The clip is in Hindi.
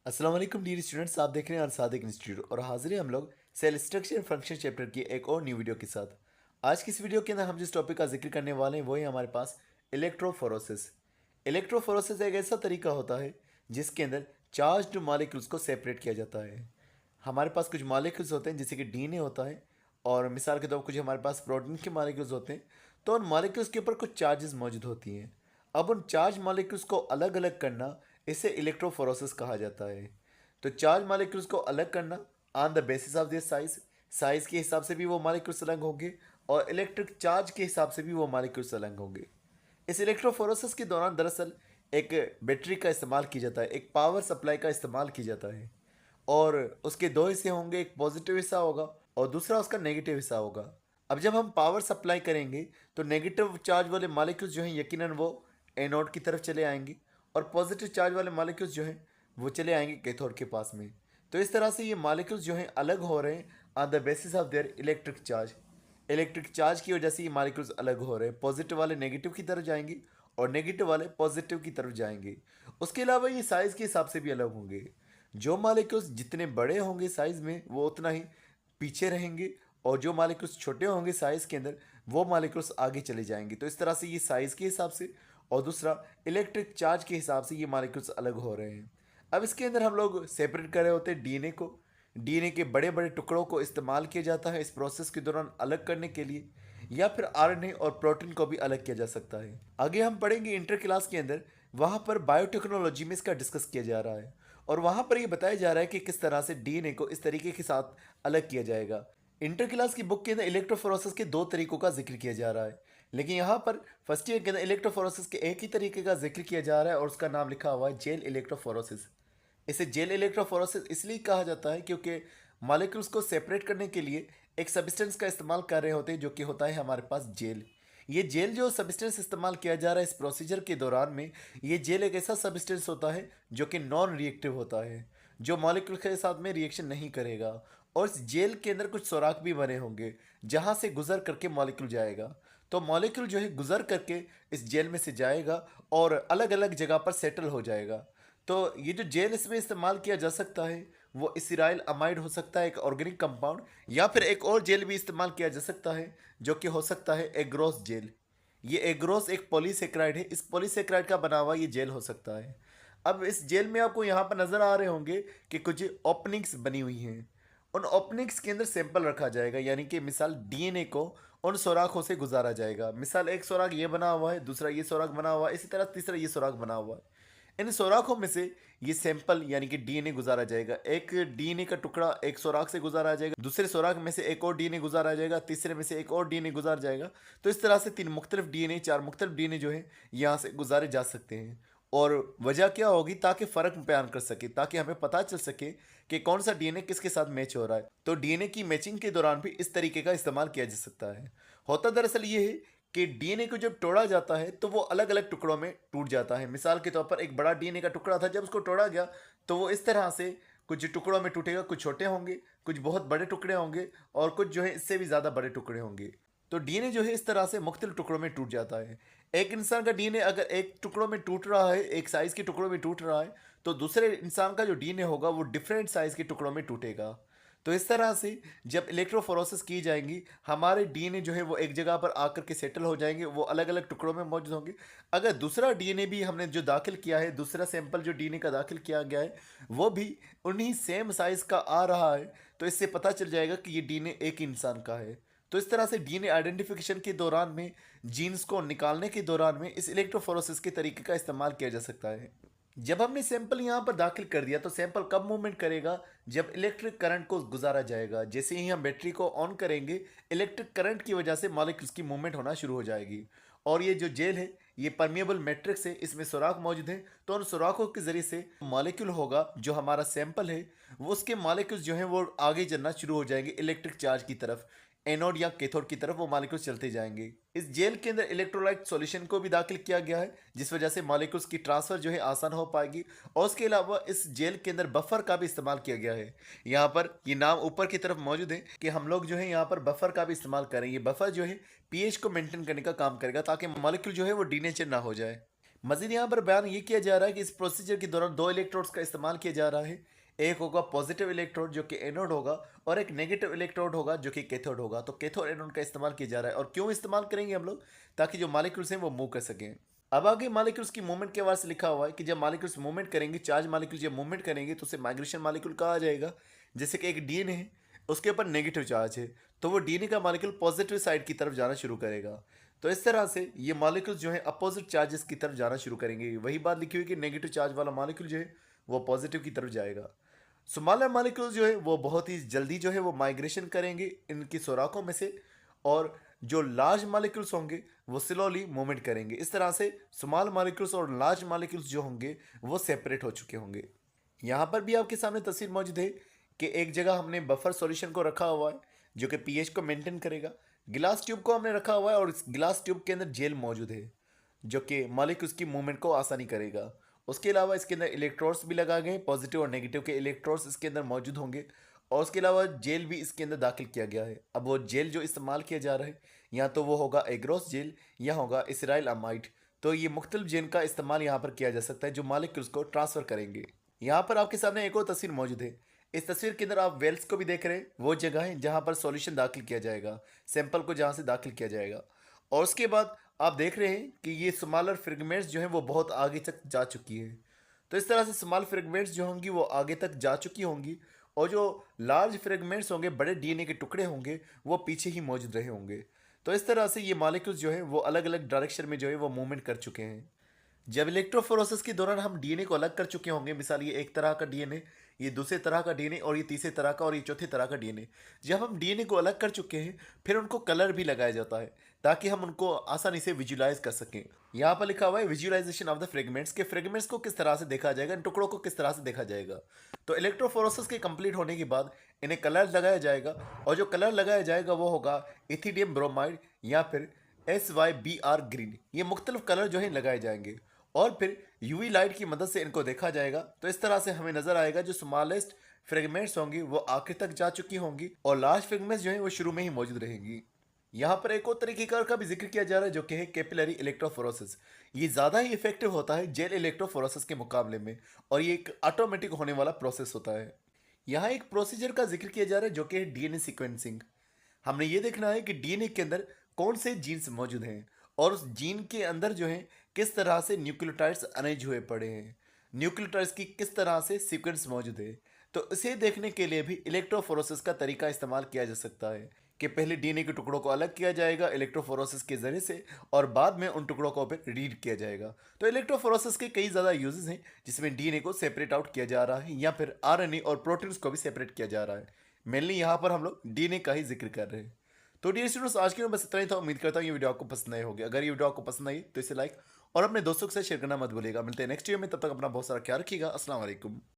अस्सलाम वालेकुम डियर स्टूडेंट्स, आप देख रहे हैं सादिक इंस्टीट्यूट और हाजिर हैं हम लोग cell structure and function chapter की एक और न्यू वीडियो के साथ। आज की इस वीडियो के अंदर हम जिस टॉपिक का जिक्र करने वाले हैं वो है हमारे पास इलेक्ट्रोफोरोसिस। इलेक्ट्रोफोरोसिस एक ऐसा तरीका होता है जिसके अंदर चार्ज्ड मॉलिक्यूल्स को सेपरेट किया जाता है। हमारे पास कुछ मॉलिक्यूल्स होते हैं जैसे कि डीएनए होता है, और मिसाल के तौर पर कुछ हमारे पास प्रोटीन के मॉलिक्यूल्स होते हैं। तो उन मॉलिक्यूल्स के ऊपर कुछ चार्जेस मौजूद होती हैं। अब उन चार्ज मॉलिक्यूल्स को अलग अलग करना, इसे इलेक्ट्रोफोरोसिस कहा जाता है। तो चार्ज मॉलिक्यूल्स को अलग करना on the basis of their size, size के हिसाब से भी वो मॉलिक्यूल्स अलग होंगे और इलेक्ट्रिक चार्ज के हिसाब से भी वो मॉलिक्यूल्स अलग होंगे। इस इलेक्ट्रोफोरोसिस के दौरान दरअसल एक बैटरी का इस्तेमाल किया जाता है, एक पावर सप्लाई का इस्तेमाल किया जाता है, और उसके दो हिस्से होंगे, एक पॉजिटिव हिस्सा होगा और दूसरा उसका नेगेटिव हिस्सा होगा। अब जब हम पावर सप्लाई करेंगे तो नेगेटिव चार्ज वाले मॉलिक्यूल्स जो हैं यकीनन वो एनोड की तरफ चले आएंगे, और पॉजिटिव चार्ज वाले मॉलिक्यूल्स जो हैं वो चले आएंगे कैथोड के पास में। तो इस तरह से ये मॉलिक्यूल्स जो हैं अलग हो रहे हैं on the basis of their electric charge. Electric charge की वजह से ये मॉलिक्यूल्स अलग हो रहे हैं, पॉजिटिव वाले नेगेटिव की तरफ जाएंगे और नेगेटिव वाले पॉजिटिव की तरफ जाएंगे। उसके अलावा ये साइज़ के हिसाब से भी अलग होंगे। जो मॉलिक्यूल्स जितने बड़े होंगे साइज़ में वो उतना ही पीछे रहेंगे, और जो मॉलिक्यूल्स छोटे होंगे साइज़ के अंदर वो मॉलिक्यूल्स आगे चले जाएंगे। तो इस तरह से ये साइज़ के हिसाब से और दूसरा इलेक्ट्रिक चार्ज के हिसाब से ये मॉलिक्यूल्स अलग हो रहे हैं। अब इसके अंदर हम लोग सेपरेट कर रहे होते हैं डीएनए को। डीएनए के बड़े बड़े टुकड़ों को इस्तेमाल किया जाता है इस प्रोसेस के दौरान अलग करने के लिए, या फिर आरएनए और प्रोटीन को भी अलग किया जा सकता है। आगे हम पढ़ेंगे इंटर क्लास के अंदर, वहाँ पर बायोटेक्नोलॉजी में इसका डिस्कस किया जा रहा है, और वहाँ पर ये बताया जा रहा है कि किस तरह से डीएनए को इस तरीके के साथ अलग किया जाएगा। इंटर क्लास की बुक के अंदर इलेक्ट्रोफोरोसिस के दो तरीकों का जिक्र किया जा रहा है, लेकिन यहाँ पर फर्स्ट ईयर के अंदर इलेक्ट्रोफोरोसिस के एक ही तरीके का जिक्र किया जा रहा है और उसका नाम लिखा हुआ है जेल इलेक्ट्रोफोरोसिस। इसे जेल इलेक्ट्रोफोरोसिस इसलिए कहा जाता है क्योंकि मॉलिक्यूल्स को सेपरेट करने के लिए एक सब्सटेंस का इस्तेमाल कर रहे होते हैं जो कि होता है हमारे पास जेल। ये जेल जो सब्सटेंस इस्तेमाल किया जा रहा है इस प्रोसीजर के दौरान में, ये जेल एक ऐसा सब्सटेंस होता है जो कि नॉन रिएक्टिव होता है, जो मॉलिक्यूल के साथ में रिएक्शन नहीं करेगा। और इस जेल के अंदर कुछ सुराख भी बने होंगे जहाँ से गुजर करके मॉलिक्यूल जाएगा। तो मॉलिक्यूल जो है गुजर करके इस जेल में से जाएगा और अलग अलग जगह पर सेटल हो जाएगा। तो ये जो जेल इसमें इस्तेमाल किया जा सकता है वो इसिराइल अमाइड हो सकता है, एक ऑर्गेनिक कंपाउंड, या फिर एक और जेल भी इस्तेमाल किया जा सकता है जो कि हो सकता है एग्रोस जेल। ये एग्रोस एक पॉलीसेक्राइड है, इस पॉलीसेक्राइड का बना हुआ ये जेल हो सकता है। अब इस जेल में आपको यहाँ पर नज़र आ रहे होंगे कि कुछ ओपनिंग्स बनी हुई हैं। उन ओपनिंग्स के अंदर सैंपल रखा जाएगा, यानी कि मिसाल डीएनए को उन सुराखों से गुजारा जाएगा। मिसाल एक सुराख ये बना हुआ है, दूसरा ये सुराख बना हुआ है, इसी तरह तीसरा ये सुराख बना हुआ है। इन सुराखों में से ये सैंपल यानी कि डीएनए गुजारा जाएगा। एक डीएनए का टुकड़ा एक सुराख से गुजारा जाएगा, दूसरे सुराख में से एक और डीएनए गुजारा जाएगा, तीसरे में से एक और डीएनए गुजार जाएगा। तो इस तरह से तीन मुख्तलिफ डीएनए, चार मुख्तलिफ डीएनए जो है यहाँ से गुजारे जा सकते हैं। और वजह क्या होगी, ताकि फ़र्क बयान कर सके, ताकि हमें पता चल सके कि कौन सा डीएनए किसके साथ मैच हो रहा है। तो डीएनए की मैचिंग के दौरान भी इस तरीके का इस्तेमाल किया जा सकता है। होता दरअसल ये है कि डीएनए को जब तोड़ा जाता है तो वो अलग अलग टुकड़ों में टूट जाता है। मिसाल के तौर पर एक बड़ा डीएनए का टुकड़ा था, जब उसको तोड़ा गया तो वो इस तरह से कुछ टुकड़ों में टूटेगा, कुछ छोटे होंगे, कुछ बहुत बड़े टुकड़े होंगे, और कुछ जो है इससे भी ज़्यादा बड़े टुकड़े होंगे। तो डीएनए जो है इस तरह से मुख्तलिफ टुकड़ों में टूट जाता है। एक इंसान का डीएनए अगर एक टुकड़ों में टूट रहा है, एक साइज़ के टुकड़ों में टूट रहा है, तो दूसरे इंसान का जो डीएनए होगा वो डिफरेंट साइज़ के टुकड़ों में टूटेगा। तो इस तरह से जब इलेक्ट्रोफोरोसिस की जाएंगी, हमारे डीएनए जो है वो एक जगह पर आकर के सेटल हो जाएंगे, वो अलग अलग टुकड़ों में मौजूद होंगे। अगर दूसरा डीएनए भी हमने जो दाखिल किया है, दूसरा सैंपल जो डीएनए का दाखिल किया गया है वो भी उन्हीं सेम साइज़ का आ रहा है, तो इससे पता चल जाएगा कि ये डीएनए एक ही इंसान का है। तो इस तरह से डीएनए आइडेंटिफिकेशन के दौरान में, जीन्स को निकालने के दौरान में इस इलेक्ट्रोफोरोसिस के तरीके का इस्तेमाल किया जा सकता है। जब हमने सैंपल यहाँ पर दाखिल कर दिया तो सैंपल कब मूवमेंट करेगा, जब इलेक्ट्रिक करंट को गुजारा जाएगा। जैसे ही हम बैटरी को ऑन करेंगे, इलेक्ट्रिक करंट की वजह से मॉलिक्यूल्स की मूवमेंट होना शुरू हो जाएगी। और ये जो जेल है ये परमिएबल मैट्रिक्स है, इसमें सुराख मौजूद है, तो उन सुराखों के जरिए से मॉलिक्यूल होगा जो हमारा सैंपल है, वो उसके मॉलिक्यूल्स जो हैं वो आगे चलना शुरू हो जाएंगे इलेक्ट्रिक चार्ज की तरफ। एनोड या कैथोड की तरफ वो मॉलिक्यूल्स चलते जाएंगे। इस जेल के अंदर इलेक्ट्रोलाइट सॉल्यूशन को भी दाखिल किया गया है, जिस वजह से मॉलिक्यूल्स की ट्रांसफर जो है आसान हो पाएगी। और उसके अलावा इस जेल के अंदर बफर का भी इस्तेमाल किया गया है। यहाँ पर ये नाम ऊपर की तरफ मौजूद है कि हम लोग जो है यहाँ पर बफर का भी इस्तेमाल करें। ये बफर जो है पीएच को मेंटेन करने का काम करेगा, ताकि मॉलिक्यूल जो है वो डीनेचर ना हो जाए। मजीद यहाँ पर बयान ये किया जा रहा है कि इस प्रोसीजर के दौरान दो इलेक्ट्रोड्स का इस्तेमाल किया जा रहा है। एक होगा पॉजिटिव इलेक्ट्रोड जो कि एनोड होगा, और एक नेगेटिव इलेक्ट्रोड होगा जो कि कैथोड होगा। तो कैथोड एनोड का इस्तेमाल किया जा रहा है। और क्यों इस्तेमाल करेंगे हम लोग? ताकि जो मालिक्यूल्स हैं वो मूव कर सकें। अब आगे मालिक्यूल्स की मूवमेंट के हवाले से लिखा हुआ है कि जब मालिक्यूल्स मूवमेंट करेंगे, चार्ज मालिक्यूल जब मूवमेंट करेंगे तो उसे माइग्रेशन मालिक्यूल कहा जाएगा। जैसे कि एक डीएनए है, उसके ऊपर नेगेटिव चार्ज है, तो वो डीएनए का मालिक्यूल पॉजिटिव साइड की तरफ जाना शुरू करेगा। तो इस तरह से ये मॉलिक्यूल्स जो है अपोजिट चार्जेस की तरफ जाना शुरू करेंगे। वही बात लिखी हुई कि नेगेटिव चार्ज वाला मॉलिक्यूल जो है वो पॉजिटिव की तरफ जाएगा। स्मॉलर मॉलिक्यूल्स जो है वो बहुत ही जल्दी जो है वो माइग्रेशन करेंगे इनकी सुराखों में से, और जो लार्ज मॉलिक्यूल्स होंगे वो स्लोली मूवमेंट करेंगे। इस तरह से स्मॉल मॉलिक्यूल्स और लार्ज मॉलिक्यूल्स जो होंगे वो सेपरेट हो चुके होंगे। यहाँ पर भी आपके सामने तस्वीर मौजूद है कि एक जगह हमने बफर सॉल्यूशन को रखा हुआ है जो कि पीएच को मेंटेन करेगा। गिलास ट्यूब को हमने रखा हुआ है और इस गिलास ट्यूब के अंदर जेल मौजूद है जो कि मॉलिक्यूल्स की मूवमेंट को आसानी करेगा। उसके अलावा इसके अंदर इलेक्ट्रोड्स भी लगाए गए, पॉजिटिव और नेगेटिव के इलेक्ट्रोड्स इसके अंदर मौजूद होंगे। और उसके अलावा जेल भी इसके अंदर दाखिल किया गया है। अब वो जेल जो इस्तेमाल किया जा रहा है या तो वो होगा एग्रोस जेल या होगा इसराइल अमाइड। तो ये मुख्तलिफ जेल का इस्तेमाल यहाँ पर किया जा सकता है जो मॉलिक्यूल्स को ट्रांसफ़र करेंगे। यहाँ पर आपके सामने एक और तस्वीर मौजूद है। इस तस्वीर के अंदर आप वेल्स को भी देख रहे हैं। वो जगह है जहाँ पर सॉल्यूशन दाखिल किया जाएगा, सैंपल को जहाँ से दाखिल किया जाएगा। और उसके बाद आप देख रहे हैं कि ये स्मॉलर फ्रेगमेंट्स जो हैं वो बहुत आगे तक जा चुकी है। तो इस तरह से स्मॉल फ्रेगमेंट्स जो होंगी वो आगे तक जा चुकी होंगी, और जो लार्ज फ्रेगमेंट्स होंगे, बड़े डीएनए के टुकड़े होंगे, वो पीछे ही मौजूद रहे होंगे। तो इस तरह से ये मॉलिक्यूल्स जो हैं वो अलग अलग डायरेक्शन में जो है वो मूवमेंट कर चुके हैं। जब इलेक्ट्रोफोरोसिस के दौरान हम डीएनए को अलग कर चुके होंगे, मिसाल ये एक तरह का डीएनए, ये दूसरे तरह का डीएनए, और ये तीसरे तरह का, और ये चौथे तरह का डीएनए, जब हम डीएनए को अलग कर चुके हैं फिर उनको कलर भी लगाया जाता है ताकि हम उनको आसानी से विजुलाइज कर सकें। यहाँ पर लिखा हुआ है विजुअलाइजेशन ऑफ द फ्रेगमेंट्स, के फ्रेगमेंट्स को किस तरह से देखा जाएगा, इन टुकड़ों को किस तरह से देखा जाएगा। तो इलेक्ट्रोफोरोसिस के कंप्लीट होने के बाद इन्हें कलर लगाया जाएगा, और जो कलर लगाया जाएगा वो होगा इथिडियम ब्रोमाइड या फिर SYBR ग्रीन। ये मुख्तलिफ कलर जो है लगाए जाएंगे और फिर यूवी लाइट की मदद से इनको देखा जाएगा। तो इस तरह से हमें नजर आएगा जो स्मॉलेस्ट फ्रेगमेंट्स होंगी वो आखिर तक जा चुकी होंगी, और लार्ज फ्रेगमेंट्स जो हैं वो शुरू में ही मौजूद रहेंगी। यहाँ पर एक और तरीकेकार का भी जिक्र किया जा रहा है जो कि है कैपिलरी इलेक्ट्रोफोरोसिस। ये ज़्यादा ही इफेक्टिव होता है जेल इलेक्ट्रोफोरोसिस के मुकाबले में, और ये एक ऑटोमेटिक होने वाला प्रोसेस होता है। यहाँ एक प्रोसीजर का जिक्र किया जा रहा है जो कि है डीएनए सीक्वेंसिंग। हमने ये देखना है कि डीएनए के अंदर कौन से जीन्स मौजूद हैं, और उस जीन के अंदर जो है किस तरह से न्यूक्लियोटाइड्स अरेंज हुए पड़े हैं, न्यूक्लियोटाइड्स की किस तरह से सीक्वेंस मौजूद है। तो इसे देखने के लिए भी इलेक्ट्रोफोरोसिस का तरीका इस्तेमाल किया जा सकता है कि पहले डीएनए के टुकड़ों को अलग किया जाएगा इलेक्ट्रोफोरोसिस के जरिए से, और बाद में उन टुकड़ों को फिर रीड किया जाएगा। तो इलेक्ट्रोफोरोसिस के कई ज़्यादा यूजेस हैं जिसमें डीएनए को सेपरेट आउट किया जा रहा है, या फिर आरएनए और प्रोटीन्स को भी सेपरेट किया जा रहा है। मेनली यहाँ पर हम लोग डीएनए का ही जिक्र कर रहे हैं। तो डियर स्टूडेंट्स, आज के लिए बस इतना ही था। उम्मीद करता हूँ ये वीडियो आपको पसंद आए होगी। अगर ये वीडियो आपको पसंद आई तो इसे लाइक और अपने दोस्तों के साथ शेयर करना मत भूलिएगा। मिलते हैं नेक्स्ट वीडियो में, तब तक अपना बहुत सारा ख्याल रखिएगा। अस्सलाम वालेकुम।